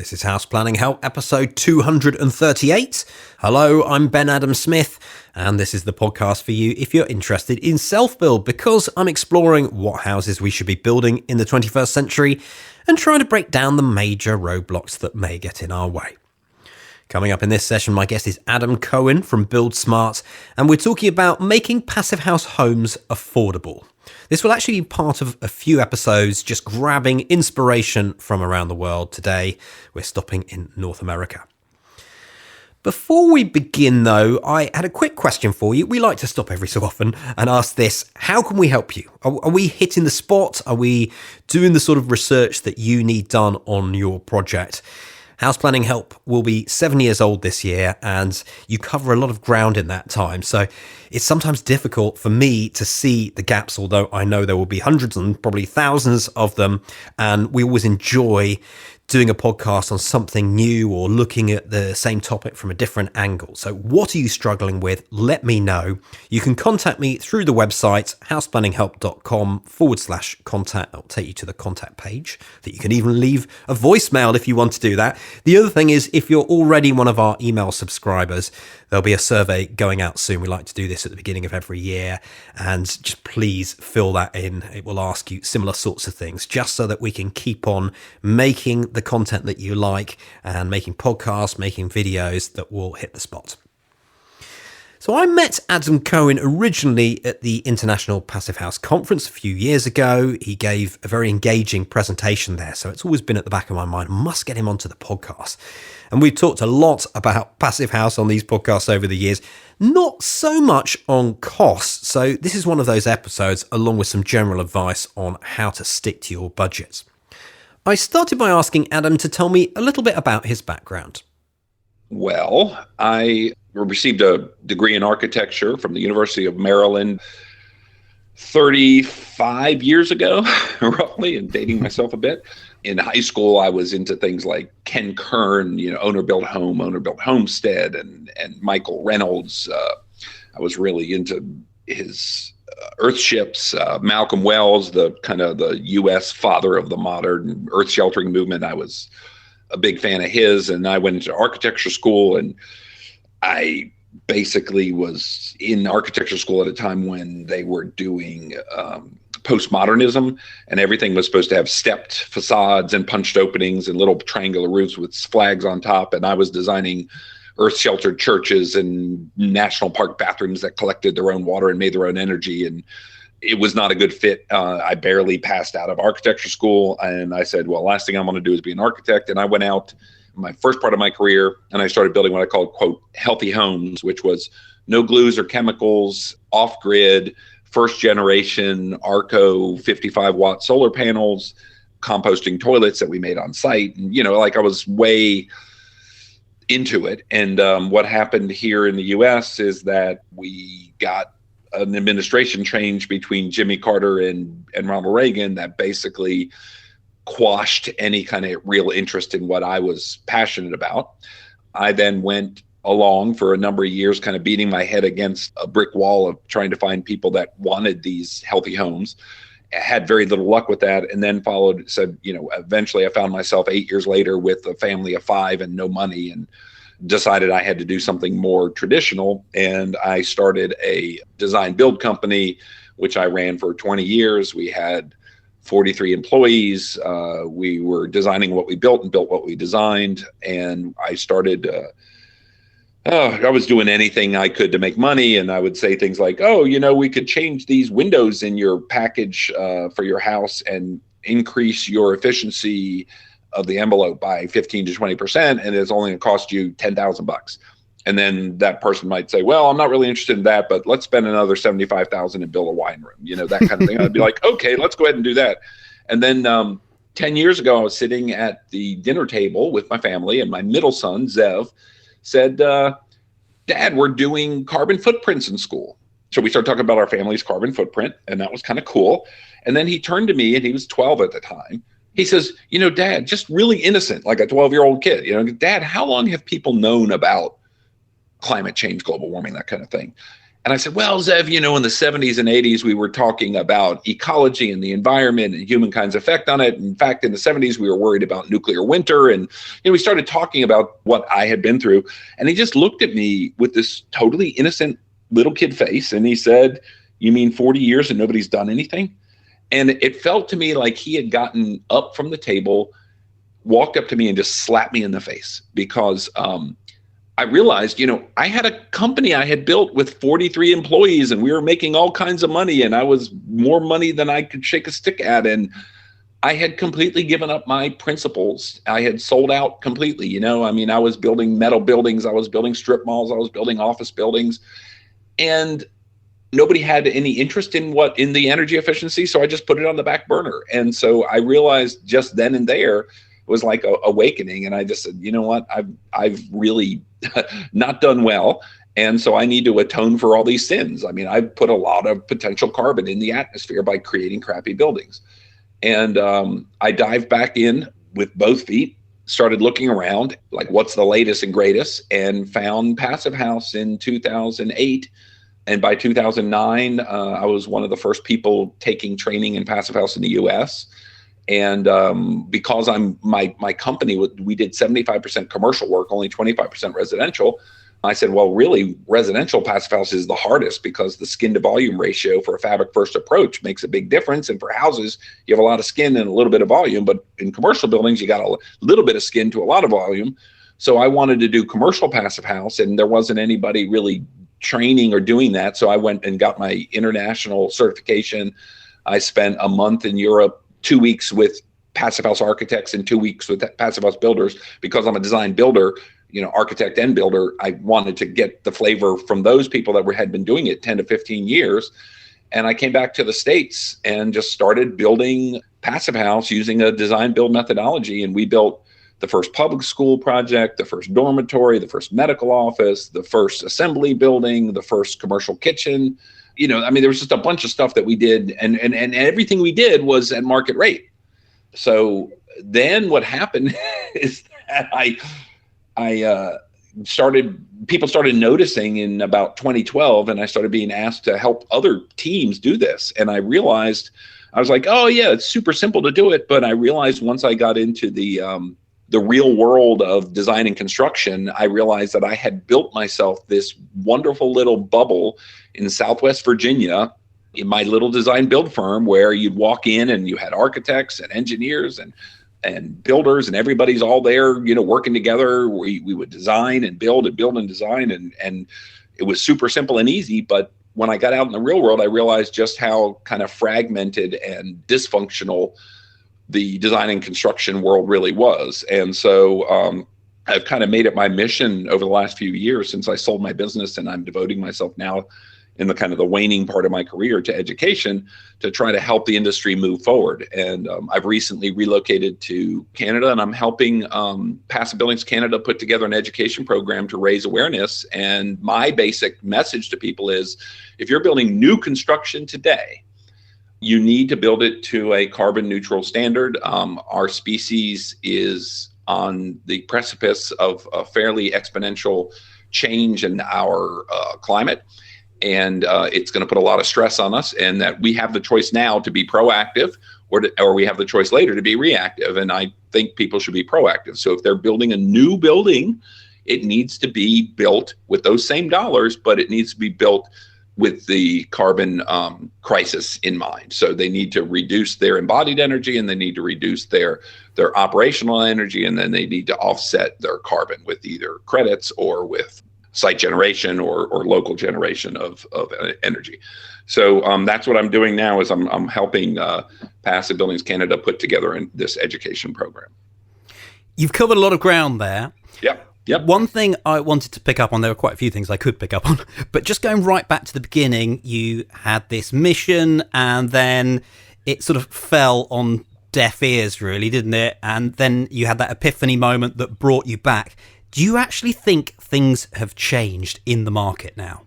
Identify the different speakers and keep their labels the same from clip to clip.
Speaker 1: This is House Planning Help, episode 238. Hello, I'm Ben Adam Smith, and this is the podcast for you if you're interested in self-build, because I'm exploring what houses we should be building in the 21st century and trying to break down the major roadblocks that may get in our way. Coming up in this session, my guest is Adam Cohen from Build Smart, and we're talking about making passive house homes affordable. This will actually be part of a few episodes just grabbing inspiration from around the world. Today, we're stopping in North America. Before we begin, though, I had a quick question for you. We like to stop every so often and ask this: how can we help you? Are we hitting the spot? Are we doing the sort of research that you need done on your project? House Planning Help will be 7 years old this year, and you cover a lot of ground in that time. So it's sometimes difficult for me to see the gaps, although I know there will be hundreds and probably thousands of them. And we always enjoy doing a podcast on something new or looking at the same topic from a different angle. So what are you struggling with? Let me know. You can contact me through the website, houseplanninghelp.com/contact. I'll take you to the contact page that you can even leave a voicemail if you want to do that. The other thing is, if you're already one of our email subscribers, there'll be a survey going out soon. We like to do this at the beginning of every year, and just please fill that in. It will ask you similar sorts of things, just so that we can keep on making the content that you like and making podcasts, making videos that will hit the spot. So I met Adam Cohen originally at the International Passive House Conference a few years ago. He gave a very engaging presentation there, so it's always been at the back of my mind, I must get him onto the podcast. And we've talked a lot about passive house on these podcasts over the years, not so much on costs. So this is one of those episodes, along with some general advice on how to stick to your budgets. I started by asking Adam to tell me a little bit about his background.
Speaker 2: Well, I received a degree in architecture from the University of Maryland 35 years ago, roughly, and dating myself a bit. In high school, I was into things like Ken Kern, owner built home, owner built homestead, and Michael Reynolds. I was really into his earthships. Malcolm Wells, the U.S. father of the modern earth sheltering movement. I was a big fan of his, and I went into architecture school, and I basically was in architecture school at a time when they were doing postmodernism, and everything was supposed to have stepped facades and punched openings and little triangular roofs with flags on top. And I was designing earth-sheltered churches and national park bathrooms that collected their own water and made their own energy. And it was not a good fit. I barely passed out of architecture school. And I said, well, last thing I want to do is be an architect. And I went out my first part of my career, and I started building what I called, quote, healthy homes, which was no glues or chemicals, off-grid, first generation Arco 55-watt solar panels, composting toilets that we made on site. And, I was way into it. And what happened here in the U.S. is that we got an administration change between Jimmy Carter and Ronald Reagan that basically quashed any kind of real interest in what I was passionate about. I then went along for a number of years, kind of beating my head against a brick wall of trying to find people that wanted these healthy homes. I had very little luck with that, and then eventually I found myself 8 years later with a family of 5 and no money, and decided I had to do something more traditional. And I started a design build company, which I ran for 20 years. We had 43 employees. We were designing what we built and built what we designed. And I started, I was doing anything I could to make money. And I would say things like, we could change these windows in your package for your house and increase your efficiency of the envelope by 15 to 20%. And it's only going to cost you $10,000. And then that person might say, well, I'm not really interested in that, but let's spend another $75,000 and build a wine room, that kind of thing. I'd be like, okay, let's go ahead and do that. And then 10 years ago, I was sitting at the dinner table with my family, and my middle son, Zev, said, Dad, we're doing carbon footprints in school. So we started talking about our family's carbon footprint, and that was kind of cool. And then he turned to me, and he was 12 at the time. He says, Dad, just really innocent, like a 12-year-old kid, Dad, how long have people known about climate change, global warming, that kind of thing? And I said, well, Zev, in the 70s and 80s, we were talking about ecology and the environment and humankind's effect on it. In fact, in the 70s, we were worried about nuclear winter. And, we started talking about what I had been through. And he just looked at me with this totally innocent little kid face. And he said, you mean 40 years and nobody's done anything? And it felt to me like he had gotten up from the table, walked up to me and just slapped me in the face, because I realized, I had a company I had built with 43 employees, and we were making all kinds of money, and I was more money than I could shake a stick at. And I had completely given up my principles. I had sold out completely. I was building metal buildings. I was building strip malls. I was building office buildings, and nobody had any interest in the energy efficiency. So I just put it on the back burner. And so I realized just then and there, was like a awakening. And I just said, you know what, I've really not done well. And so I need to atone for all these sins. I've put a lot of potential carbon in the atmosphere by creating crappy buildings. And I dived back in with both feet, started looking around, like what's the latest and greatest, and found Passive House in 2008. And by 2009, I was one of the first people taking training in Passive House in the US. And because my company, we did 75% commercial work, only 25% residential. I said, well, really, residential Passive House is the hardest, because the skin to volume ratio for a fabric first approach makes a big difference. And for houses, you have a lot of skin and a little bit of volume. But in commercial buildings, you got a little bit of skin to a lot of volume. So I wanted to do commercial Passive House, and there wasn't anybody really training or doing that. So I went and got my international certification. I spent a month in Europe, 2 weeks with Passive House architects and 2 weeks with Passive House builders. Because I'm a design builder, architect and builder, I wanted to get the flavor from those people that had been doing it 10 to 15 years. And I came back to the States and just started building Passive House using a design build methodology. And we built the first public school project, the first dormitory, the first medical office, the first assembly building, the first commercial kitchen. There was just a bunch of stuff that we did, and everything we did was at market rate. So then what happened is that people started noticing in about 2012, and I started being asked to help other teams do this. And I realized, I was like, oh yeah, it's super simple to do it. But I realized once I got into the real world of design and construction, I realized that I had built myself this wonderful little bubble in Southwest Virginia in my little design build firm, where you'd walk in and you had architects and engineers and builders, and everybody's all there, working together. We would design and build and design, and it was super simple and easy. But when I got out in the real world, I realized just how kind of fragmented and dysfunctional the design and construction world really was. And so I've kind of made it my mission over the last few years, since I sold my business, and I'm devoting myself now in the kind of the waning part of my career to education, to try to help the industry move forward. And I've recently relocated to Canada, and I'm helping Passive Buildings Canada put together an education program to raise awareness. And my basic message to people is, if you're building new construction today, you need to build it to a carbon neutral standard. Our species is on the precipice of a fairly exponential change in our climate. And it's going to put a lot of stress on us, and that we have the choice now to be proactive, or we have the choice later to be reactive. And I think people should be proactive. So if they're building a new building, it needs to be built with those same dollars, but it needs to be built with the carbon crisis in mind. So they need to reduce their embodied energy, and they need to reduce their operational energy, and then they need to offset their carbon with either credits or with site generation or local generation of energy. So that's what I'm doing now, is I'm helping Passive Buildings Canada put together this education program.
Speaker 1: You've covered a lot of ground there.
Speaker 2: Yep.
Speaker 1: One thing I wanted to pick up on, there were quite a few things I could pick up on, but just going right back to the beginning, you had this mission, and then it sort of fell on deaf ears, really, didn't it? And then you had that epiphany moment that brought you back. Do you actually think things have changed in the market now?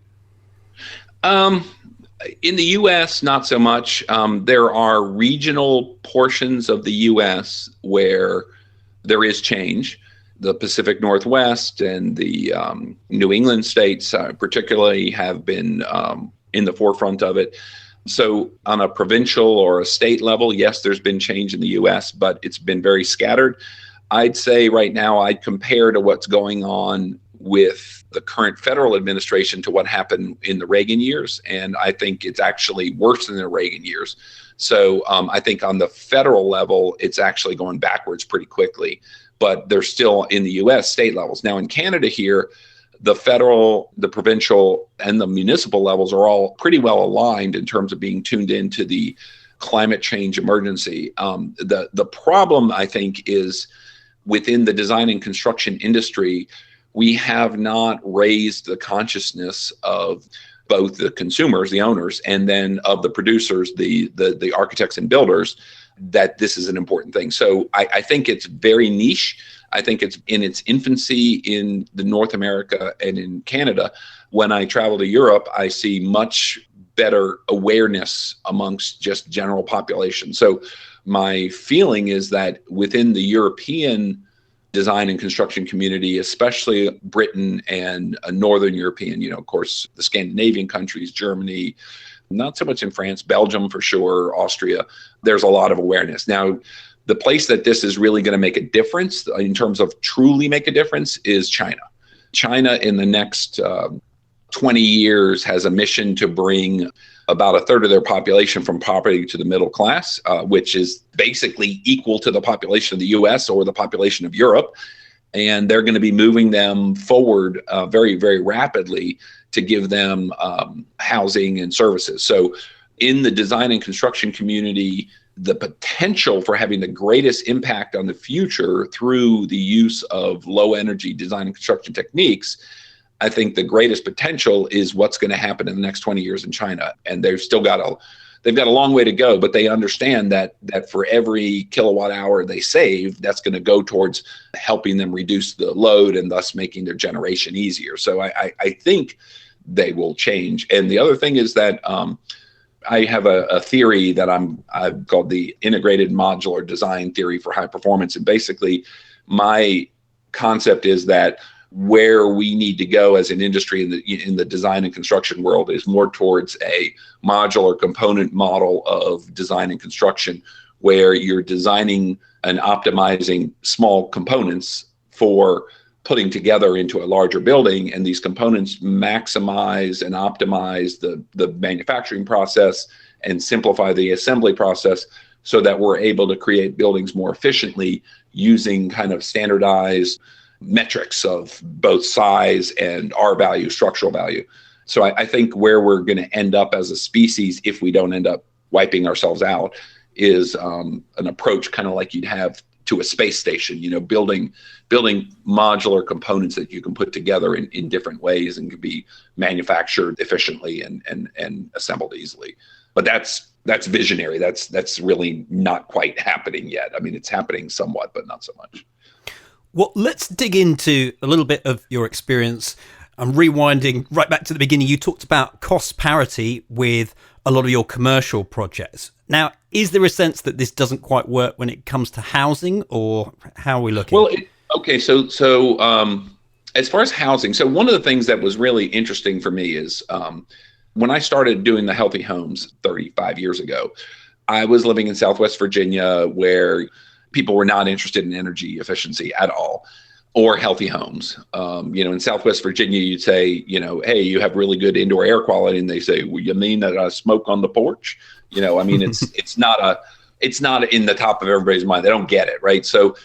Speaker 2: In the U.S., not so much. There are regional portions of the U.S. where there is change. the Pacific Northwest and the New England states particularly have been in the forefront of it. So on a provincial or a state level, yes, there's been change in the US, but it's been very scattered. I'd say right now I'd compare to what's going on with the current federal administration to what happened in the Reagan years. And I think it's actually worse than the Reagan years. So I think on the federal level, it's actually going backwards pretty quickly, but they're still in the US state levels. Now in Canada here, the federal, the provincial, and the municipal levels are all pretty well aligned in terms of being tuned into the climate change emergency. The problem, I think, is within the design and construction industry, we have not raised the consciousness of both the consumers, the owners, and then of the producers, the architects and builders, that this is an important thing. So I think it's very niche. I think it's in its infancy in the North America and in Canada. When I travel to Europe, I see much better awareness amongst just general population. So my feeling is that within the European design and construction community, especially Britain and Northern European, of course, the Scandinavian countries, Germany, not so much in France, Belgium for sure, Austria, there's a lot of awareness. Now, the place that this is really going to make a difference in terms of truly make a difference is China. China in the next 20 years has a mission to bring about a third of their population from poverty to the middle class, which is basically equal to the population of the US or the population of Europe. And they're going to be moving them forward very, very rapidly to give them housing and services. So in the design and construction community, the potential for having the greatest impact on the future through the use of low energy design and construction techniques, I think the greatest potential is what's going to happen in the next 20 years in China. And they've got a long way to go, but they understand that for every kilowatt hour they save, that's going to go towards helping them reduce the load and thus making their generation easier. So I think they will change. And the other thing is that I have a theory that I've called the integrated modular design theory for high performance. And basically my concept is that where we need to go as an industry in the design and construction world is more towards a modular component model of design and construction, where you're designing and optimizing small components for putting together into a larger building, and these components maximize and optimize the manufacturing process and simplify the assembly process so that we're able to create buildings more efficiently using kind of standardized metrics of both size and R value, structural value. So I think where we're going to end up as a species, if we don't end up wiping ourselves out, is an approach kind of like you'd have to a space station, building modular components that you can put together in different ways and can be manufactured efficiently and assembled easily. But that's visionary. That's really not quite happening yet. I mean, it's happening somewhat, but not so much.
Speaker 1: Well, let's dig into a little bit of your experience. I'm rewinding right back to the beginning. You talked about cost parity with a lot of your commercial projects. Now, is there a sense that this doesn't quite work when it comes to housing, or how are we looking?
Speaker 2: Well, so as far as housing, so one of the things that was really interesting for me is when I started doing the healthy homes 35 years ago, I was living in Southwest Virginia where people were not interested in energy efficiency at all or healthy homes. In Southwest Virginia, you'd say, hey, you have really good indoor air quality. And they say, well, you mean that I smoke on the porch? It's not in the top of everybody's mind. They don't get it. Right. So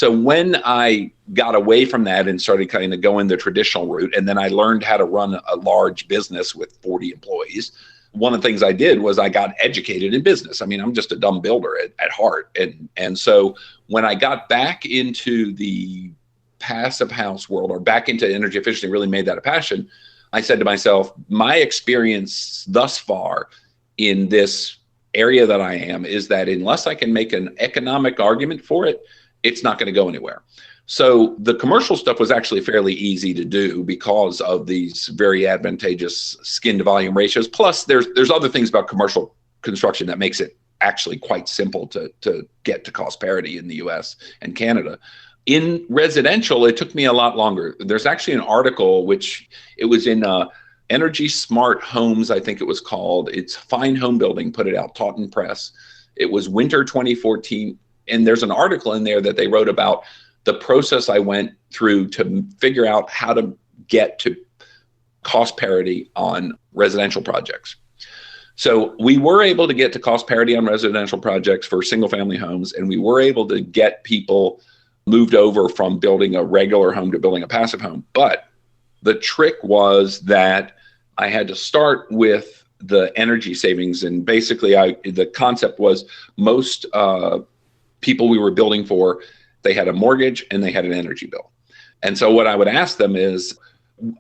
Speaker 2: when I got away from that and started kind of going the traditional route, and then I learned how to run a large business with 40 employees, one of the things I did was I got educated in business. I mean, I'm just a dumb builder at heart. And so when I got back into the passive house world, or back into energy efficiency, really made that a passion, I said to myself, my experience thus far in this area that I am is that unless I can make an economic argument for it, it's not going to go anywhere. So the commercial stuff was actually fairly easy to do because of these very advantageous skin to volume ratios. Plus, there's other things about commercial construction that makes it actually quite simple to get to cost parity in the US and Canada. In residential, it took me a lot longer. There's actually an article, which it was in Energy Smart Homes, I think it was called. It's Fine Home Building, put it out, Taunton Press. It was winter 2014. And there's an article in there that they wrote about the process I went through to figure out how to get to cost parity on residential projects. So we were able to get to cost parity on residential projects for single family homes, and we were able to get people moved over from building a regular home to building a passive home. But the trick was that I had to start with the energy savings. And basically the concept was most people we were building for, they had a mortgage and they had an energy bill. And so what I would ask them is,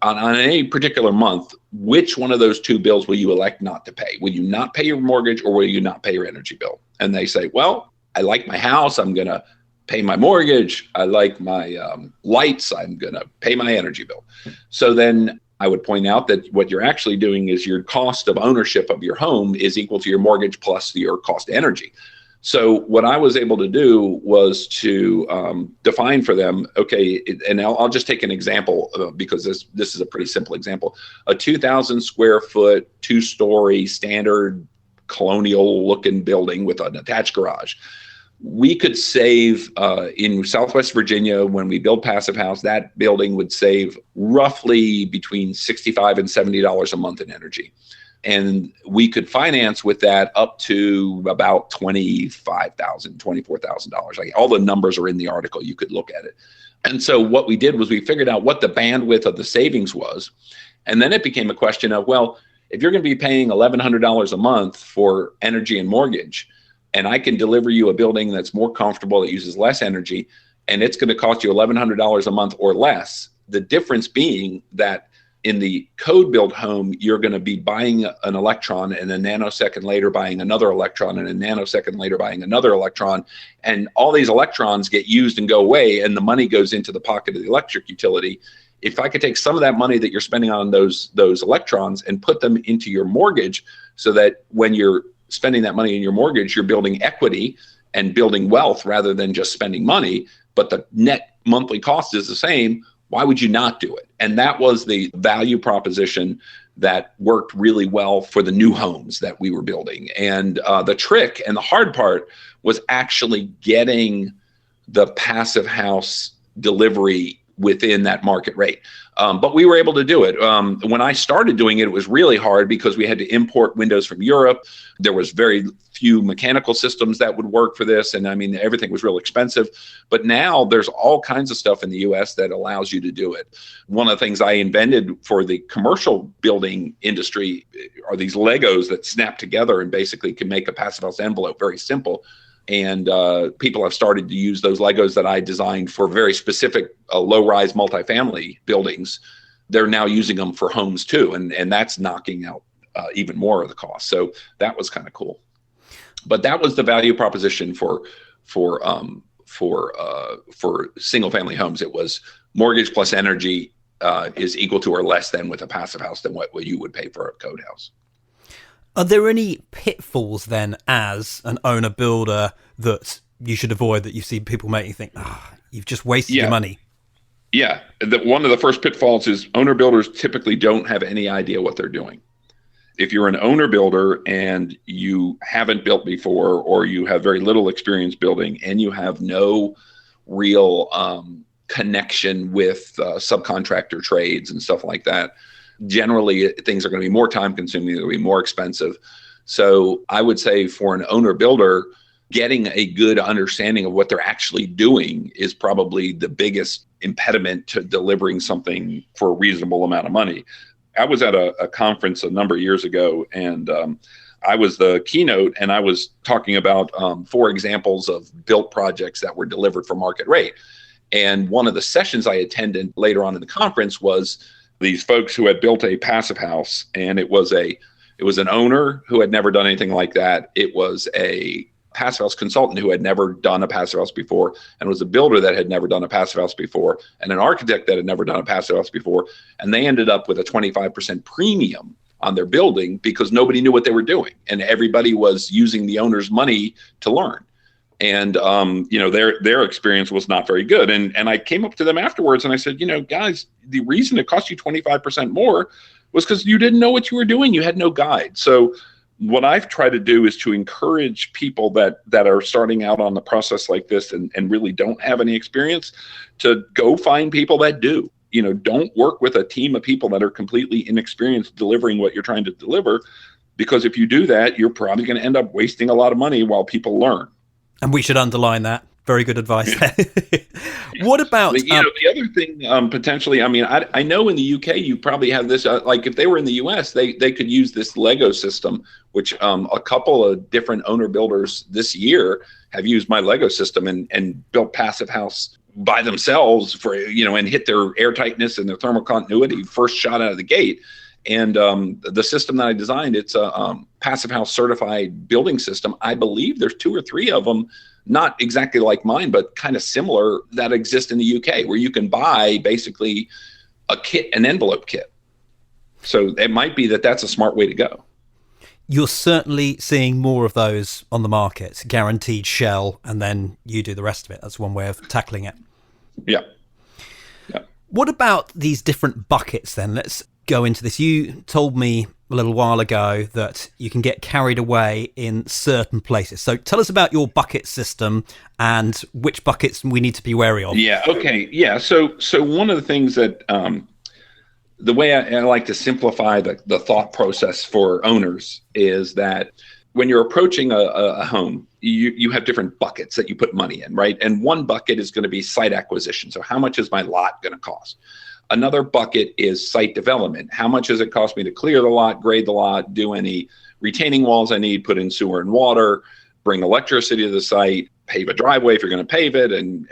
Speaker 2: on any particular month, which one of those two bills will you elect not to pay? Will you not pay your mortgage, or will you not pay your energy bill? And they say, well, I like my house, I'm going to pay my mortgage. I like my lights, I'm going to pay my energy bill. So then I would point out that what you're actually doing is your cost of ownership of your home is equal to your mortgage plus your cost of energy. So what I was able to do was to define for them, okay, and I'll just take an example because this is a pretty simple example. A 2,000 square foot, 2-story standard colonial looking building with an attached garage. We could save in Southwest Virginia, when we build passive house, that building would save roughly between $65 and $70 a month in energy. And we could finance with that up to about $25,000, $24,000. Like, all the numbers are in the article. You could look at it. And so what we did was we figured out what the bandwidth of the savings was. And then it became a question of, well, if you're going to be paying $1,100 a month for energy and mortgage, and I can deliver you a building that's more comfortable, that uses less energy, and it's going to cost you $1,100 a month or less, the difference being that in the code built home, you're going to be buying an electron and a nanosecond later buying another electron and a nanosecond later buying another electron. And all these electrons get used and go away, and the money goes into the pocket of the electric utility. If I could take some of that money that you're spending on those electrons and put them into your mortgage, so that when you're spending that money in your mortgage, you're building equity and building wealth rather than just spending money, but the net monthly cost is the same, why would you not do it? And that was the value proposition that worked really well for the new homes that we were building. And the trick and the hard part was actually getting the passive house delivery within that market rate. But we were able to do it. When I started doing it, it was really hard because we had to import windows from Europe. There was very few mechanical systems that would work for this. And I mean, everything was real expensive. But now there's all kinds of stuff in the US that allows you to do it. One of the things I invented for the commercial building industry are these Legos that snap together and basically can make a passive house envelope very simple. And people have started to use those Legos that I designed for very specific low-rise multifamily buildings. They're now using them for homes too, and that's knocking out even more of the cost. So that was kind of cool. But that was the value proposition for single-family homes. It was mortgage plus energy is equal to or less than with a passive house than what you would pay for a code house.
Speaker 1: Are there any pitfalls then as an owner builder that you should avoid, that you see people make you think, you've just wasted your money?
Speaker 2: Yeah. One of the first pitfalls is owner builders typically don't have any idea what they're doing. If you're an owner builder and you haven't built before, or you have very little experience building, and you have no real connection with subcontractor trades and stuff like that, generally things are going to be more time consuming, they're going to be more expensive. So I would say for an owner builder, getting a good understanding of what they're actually doing is probably the biggest impediment to delivering something for a reasonable amount of money. I was at a conference a number of years ago, and I was the keynote, and I was talking about 4 examples of built projects that were delivered for market rate. And one of the sessions I attended later on in the conference was these folks who had built a passive house, and it was an owner who had never done anything like that. It was a passive house consultant who had never done a passive house before, and was a builder that had never done a passive house before, and an architect that had never done a passive house before. And they ended up with a 25% premium on their building because nobody knew what they were doing, and everybody was using the owner's money to learn. And their experience was not very good. And I came up to them afterwards and I said, guys, the reason it cost you 25% more was because you didn't know what you were doing. You had no guide. So what I've tried to do is to encourage people that are starting out on the process like this and really don't have any experience to go find people that do. Don't work with a team of people that are completely inexperienced delivering what you're trying to deliver, because if you do that, you're probably going to end up wasting a lot of money while people learn. And
Speaker 1: we should underline that. Very good advice there. What about...
Speaker 2: the other thing, potentially, I know in the UK, you probably have this, like if they were in the US, they could use this Lego system, which a couple of different owner builders this year have used my Lego system and built passive house by themselves for, and hit their air tightness and their thermal continuity first shot out of the gate. And the system that I designed, it's a passive house certified building system. I believe there's 2 or 3 of them, not exactly like mine, but kind of similar, that exist in the UK, where you can buy basically a kit, an envelope kit. So it might be that's a smart way to go.
Speaker 1: You're certainly seeing more of those on the market, guaranteed shell, and then you do the rest of it. That's one way of tackling it.
Speaker 2: Yeah.
Speaker 1: What about these different buckets then? Let's go into this. You told me a little while ago that you can get carried away in certain places. So tell us about your bucket system and which buckets we need to be wary of.
Speaker 2: Yeah. Okay. Yeah. So one of the things that the way I like to simplify the thought process for owners is that when you're approaching a home, you have different buckets that you put money in, right? And one bucket is going to be site acquisition. So how much is my lot going to cost? Another bucket is site development. How much does it cost me to clear the lot, grade the lot, do any retaining walls I need, put in sewer and water, bring electricity to the site, pave a driveway if you're going to pave it, and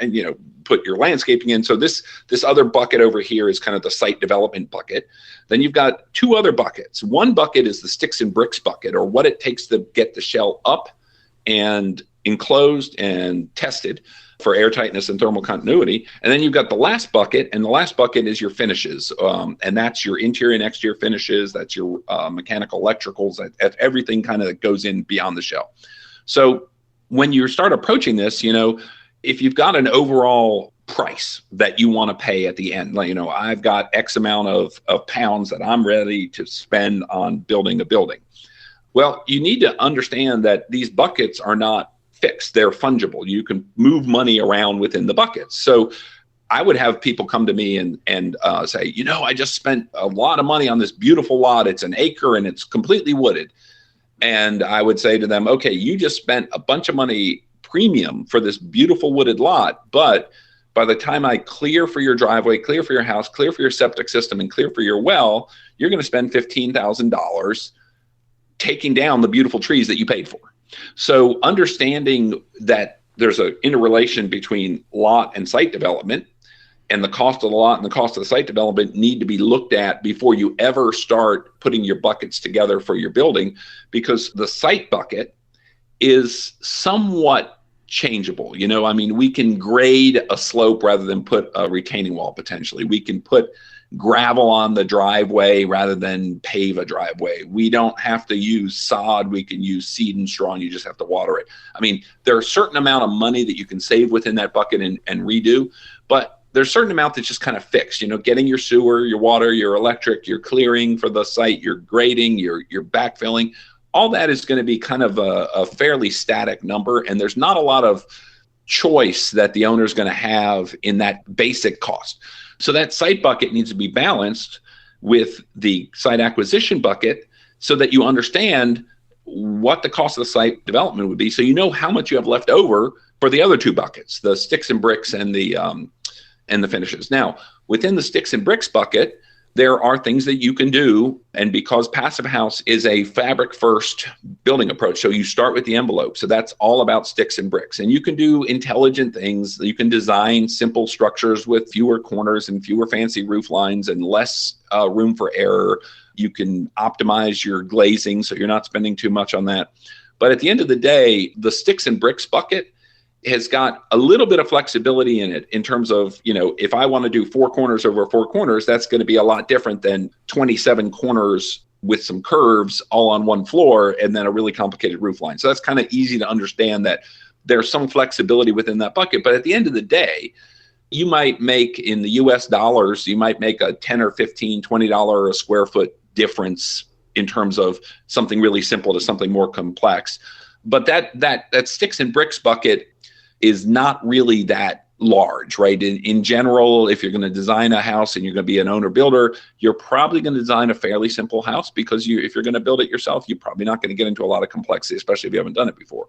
Speaker 2: put your landscaping in. So this other bucket over here is kind of the site development bucket. Then you've got 2 other buckets. One bucket is the sticks and bricks bucket, or what it takes to get the shell up and enclosed and tested for air tightness and thermal continuity. And then you've got the last bucket, and the last bucket is your finishes. And that's your interior and exterior finishes. That's your mechanical electricals, that's everything kind of that goes in beyond the shell. So when you start approaching this, if you've got an overall price that you want to pay at the end, I've got X amount of pounds that I'm ready to spend on building a building. Well, you need to understand that these buckets are not fixed. They're fungible. You can move money around within the buckets. So I would have people come to me and say, I just spent a lot of money on this beautiful lot. It's an acre and it's completely wooded. And I would say to them, okay, you just spent a bunch of money premium for this beautiful wooded lot, but by the time I clear for your driveway, clear for your house, clear for your septic system, and clear for your well, you're going to spend $15,000 taking down the beautiful trees that you paid for. So understanding that there's an interrelation between lot and site development, and the cost of the lot and the cost of the site development need to be looked at before you ever start putting your buckets together for your building, because the site bucket is somewhat changeable. We can grade a slope rather than put a retaining wall potentially. We can put gravel on the driveway rather than pave a driveway. We don't have to use sod. We can use seed and straw, and you just have to water it. There are a certain amount of money that you can save within that bucket and redo, but there's a certain amount that's just kind of fixed, getting your sewer, your water, your electric, your clearing for the site, your grading, your backfilling. All that is going to be kind of a fairly static number, and there's not a lot of choice that the owner is going to have in that basic cost. So that site bucket needs to be balanced with the site acquisition bucket so that you understand what the cost of the site development would be, so you know how much you have left over for the other 2 buckets, the sticks and bricks and the finishes. Now, within the sticks and bricks bucket, there are things that you can do. And because Passive House is a fabric first building approach, so you start with the envelope. So that's all about sticks and bricks. And you can do intelligent things. You can design simple structures with fewer corners and fewer fancy roof lines and less room for error. You can optimize your glazing so you're not spending too much on that. But at the end of the day, the sticks and bricks bucket has got a little bit of flexibility in it in terms of, if I want to do 4 corners over 4 corners, that's going to be a lot different than 27 corners with some curves all on one floor and then a really complicated roof line. So that's kind of easy to understand that there's some flexibility within that bucket. But at the end of the day, you might make, in the US dollars, you might make a $10 or $15, $20 a square foot difference in terms of something really simple to something more complex. But that sticks and bricks bucket is not really that large, right? In general, if you're going to design a house and you're going to be an owner builder, you're probably going to design a fairly simple house, because if you're going to build it yourself, you're probably not going to get into a lot of complexity, especially if you haven't done it before.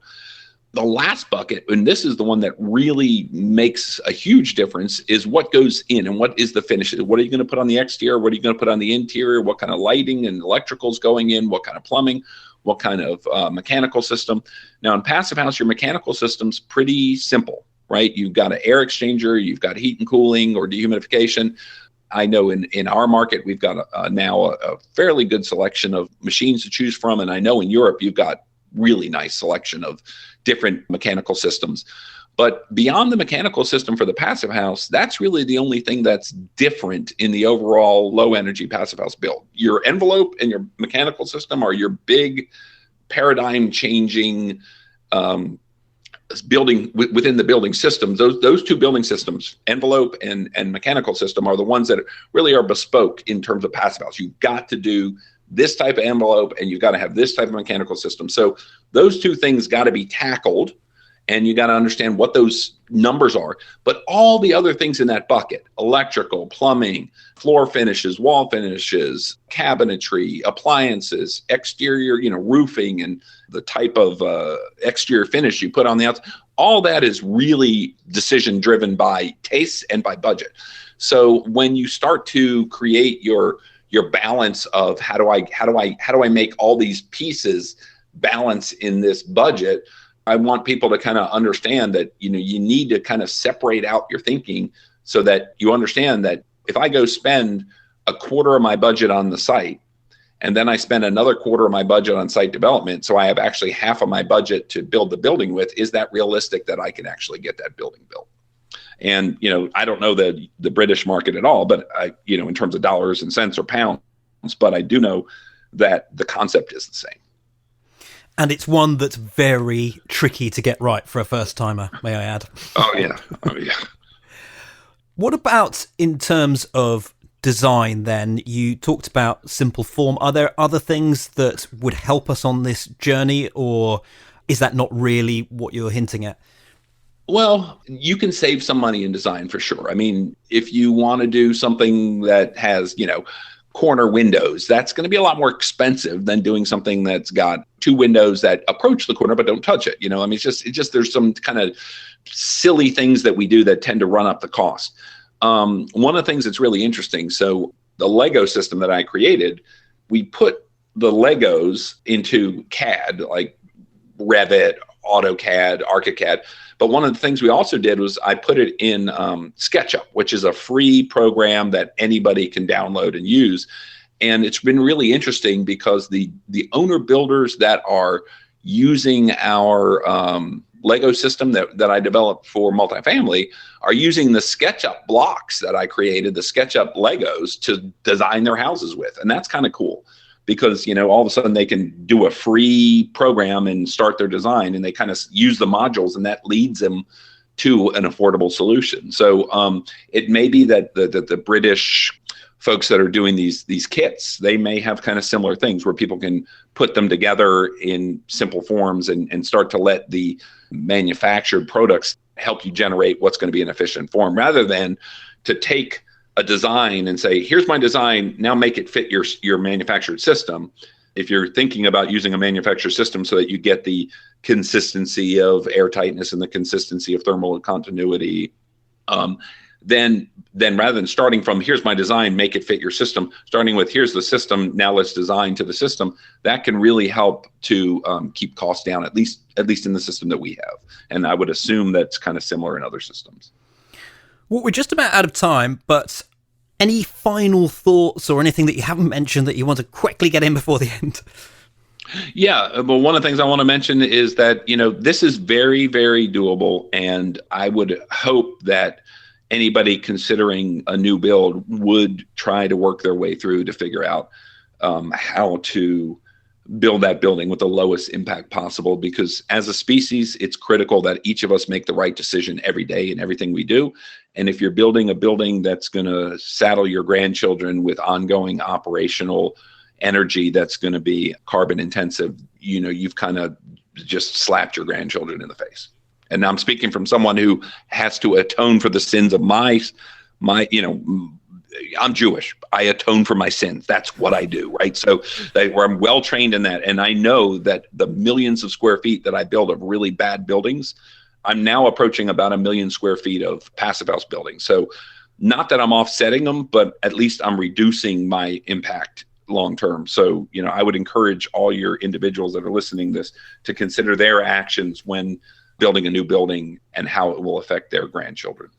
Speaker 2: The last bucket, and this is the one that really makes a huge difference, is what goes in and what is the finish. What are you going to put on the exterior? What are you going to put on the interior? What kind of lighting and electricals going in? What kind of plumbing? What kind of mechanical system? Now, in Passive House, your mechanical system's pretty simple, right? You've got an air exchanger, you've got heat and cooling or dehumidification. I know in our market, we've got now a fairly good selection of machines to choose from. And I know in Europe, you've got really nice selection of different mechanical systems. But beyond the mechanical system for the Passive House, that's really the only thing that's different in the overall low energy Passive House build. Your envelope and your mechanical system are your big paradigm changing building within the building systems. Those two building systems, envelope and mechanical system, are the ones that really are bespoke in terms of Passive House. You've got to do this type of envelope and you've got to have this type of mechanical system. So those two things got to be tackled, and you got to understand what those numbers are. But all the other things in that bucket, electrical, plumbing, floor finishes, wall finishes, cabinetry, appliances, exterior, roofing, and the type of exterior finish you put on the outside, all that is really decision driven by taste and by budget. So when you start to create your balance of how do I make all these pieces balance in this budget, I want people to kind of understand that, you need to kind of separate out your thinking so that you understand that if I go spend a quarter of my budget on the site, and then I spend another quarter of my budget on site development, so I have actually half of my budget to build the building with, is that realistic that I can actually get that building built? And, I don't know the British market at all, but in terms of dollars and cents or pounds, but I do know that the concept is the same.
Speaker 1: And it's one that's very tricky to get right for a first timer, may I add.
Speaker 2: Oh, yeah.
Speaker 1: What about in terms of design then? You talked about simple form. Are there other things that would help us on this journey, or is that not really what you're hinting at?
Speaker 2: Well, you can save some money in design for sure. I mean, if you want to do something that has, corner windows, that's going to be a lot more expensive than doing something that's got two windows that approach the corner but don't touch it. It's just there's some kind of silly things that we do that tend to run up the cost. One of the things that's really interesting, so the Lego system that I created, we put the Legos into CAD, like Revit, AutoCAD, ArchiCAD. But one of the things we also did was I put it in SketchUp, which is a free program that anybody can download and use. And it's been really interesting because the owner builders that are using our Lego system that I developed for multifamily are using the SketchUp blocks that I created, the SketchUp Legos, to design their houses with. And that's kind of cool, because all of a sudden they can do a free program and start their design, and they kind of use the modules, and that leads them to an affordable solution. So it may be that the British folks that are doing these kits, they may have kind of similar things where people can put them together in simple forms and start to let the manufactured products help you generate what's going to be an efficient form, rather than to take a design and say, here's my design, now make it fit your manufactured system. If you're thinking about using a manufactured system so that you get the consistency of air tightness and the consistency of thermal continuity, then rather than starting from here's my design, make it fit your system, starting with here's the system, now let's design to the system, that can really help to keep costs down, at least in the system that we have. And I would assume that's kind of similar in other systems.
Speaker 1: Well, we're just about out of time, but any final thoughts or anything that you haven't mentioned that you want to quickly get in before the end?
Speaker 2: Yeah, well, one of the things I want to mention is that, this is very, very doable. And I would hope that anybody considering a new build would try to work their way through to figure out how to build that building with the lowest impact possible, because as a species, it's critical that each of us make the right decision every day in everything we do. And if you're building a building that's going to saddle your grandchildren with ongoing operational energy that's going to be carbon intensive, you've kind of just slapped your grandchildren in the face. And I'm speaking from someone who has to atone for the sins of my, I'm Jewish. I atone for my sins. That's what I do, right? So where I'm well trained in that. And I know that the millions of square feet that I build of really bad buildings, I'm now approaching about 1 million square feet of passive house buildings. So not that I'm offsetting them, but at least I'm reducing my impact long term. So, I would encourage all your individuals that are listening to this to consider their actions when building a new building and how it will affect their grandchildren.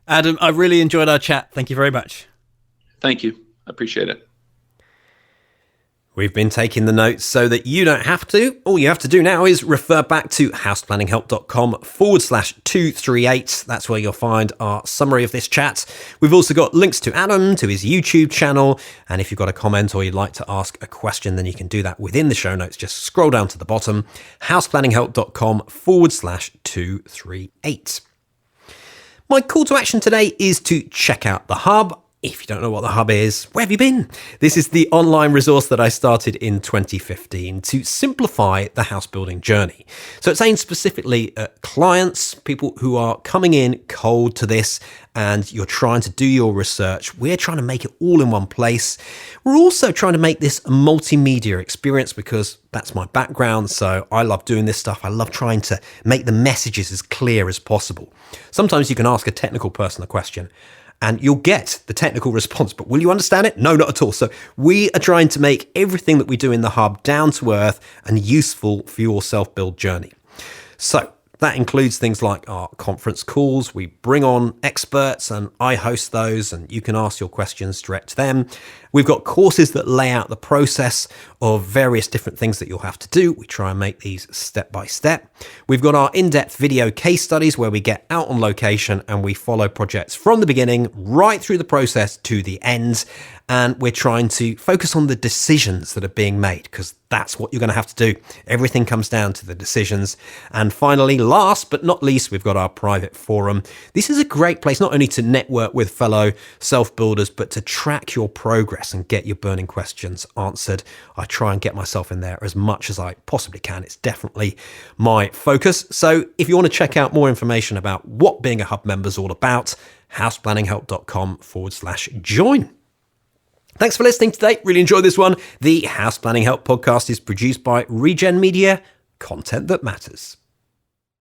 Speaker 1: Adam, I really enjoyed our chat. Thank you very much.
Speaker 2: Thank you. I appreciate it.
Speaker 1: We've been taking the notes so that you don't have to. All you have to do now is refer back to houseplanninghelp.com/238. That's where you'll find our summary of this chat. We've also got links to Adam, to his YouTube channel. And if you've got a comment or you'd like to ask a question, then you can do that within the show notes. Just scroll down to the bottom, houseplanninghelp.com/238. My call to action today is to check out the Hub. If you don't know what the Hub is, where have you been? This is the online resource that I started in 2015 to simplify the house building journey. So it's aimed specifically at clients, people who are coming in cold to this, and you're trying to do your research. We're trying to make it all in one place. We're also trying to make this a multimedia experience because that's my background. So I love doing this stuff. I love trying to make the messages as clear as possible. Sometimes you can ask a technical person a question and you'll get the technical response, but will you understand it? No, not at all. So we are trying to make everything that we do in the Hub down to earth and useful for your self-build journey. So that includes things like our conference calls. We bring on experts and I host those, and you can ask your questions direct to them. We've got courses that lay out the process of various different things that you'll have to do. We try and make these step by step. We've got our in-depth video case studies where we get out on location and we follow projects from the beginning right through the process to the end. And we're trying to focus on the decisions that are being made because that's what you're going to have to do. Everything comes down to the decisions. And finally, last but not least, we've got our private forum. This is a great place not only to network with fellow self-builders, but to track your progress and get your burning questions answered. I try and get myself in there as much as I possibly can. It's definitely my focus. So if you want to check out more information about what being a Hub member is all about, houseplanninghelp.com/join. Thanks for listening today. Really enjoyed this one. The House Planning Help podcast is produced by Regen Media, content that matters.